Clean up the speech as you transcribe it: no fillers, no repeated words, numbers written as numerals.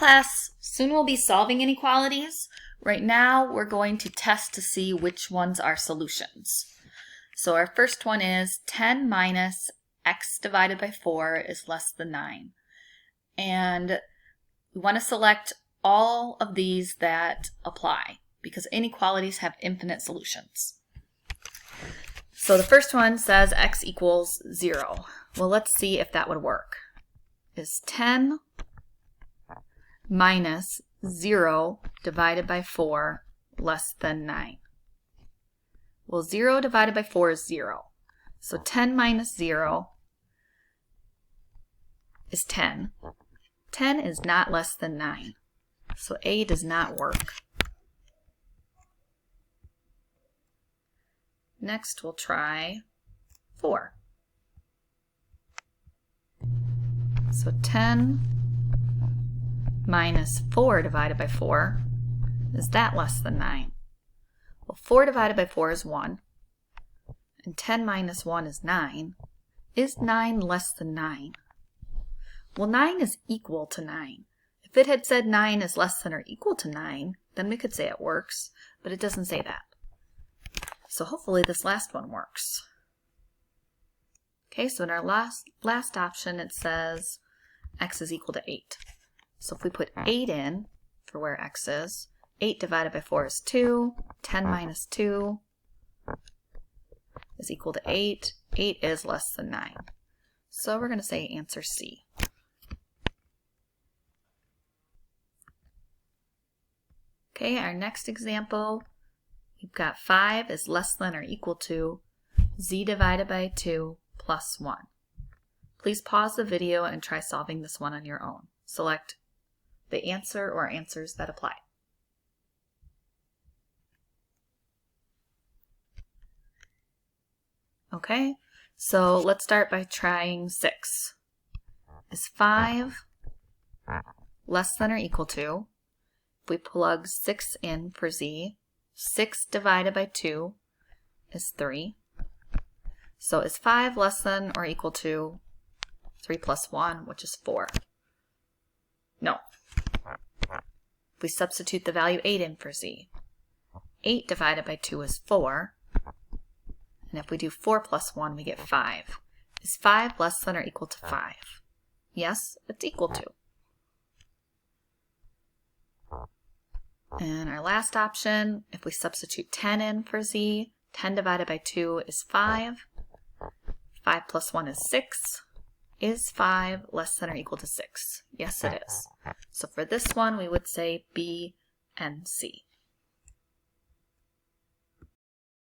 class, soon we'll be solving inequalities. Right now, we're going to test to see which ones are solutions. So our first one is 10 minus x divided by 4 is less than 9. And we want to select all of these that apply because inequalities have infinite solutions. So the first one says x equals 0. Well, let's see if that would work. Is 10 minus 0 divided by 4 less than 9? Well, 0 divided by 4 is 0. So 10 minus 0 is 10. 10 is not less than 9. So A does not work. Next, we'll try 4. So 10 minus 4 divided by 4, is that less than 9? Well, 4 divided by 4 is 1, and 10 minus 1 is 9. Is 9 less than 9? Well, 9 is equal to 9. If it had said 9 is less than or equal to 9, then we could say it works, but it doesn't say that. So hopefully this last one works. Okay, so in our last option it says x is equal to 8. So if we put 8 in for where x is, 8 divided by 4 is 2, 10 minus 2 is equal to 8. 8 is less than 9. So we're going to say answer C. Okay, our next example, we've got 5 is less than or equal to z divided by 2 plus 1. Please pause the video and try solving this one on your own. Select the answer or answers that apply. Okay, so let's start by trying 6. Is 5 less than or equal to, if we plug 6 in for z, 6 divided by 2 is 3. So is 5 less than or equal to 3 plus 1, which is 4? No. If we substitute the value 8 in for z, 8 divided by 2 is 4. And if we do 4 plus 1, we get 5. Is 5 less than or equal to 5? Yes, it's equal to. And our last option, if we substitute 10 in for z, 10 divided by 2 is 5. 5 plus 1 is 6. Is 5 less than or equal to 6? Yes, it is. So for this one, we would say B and C.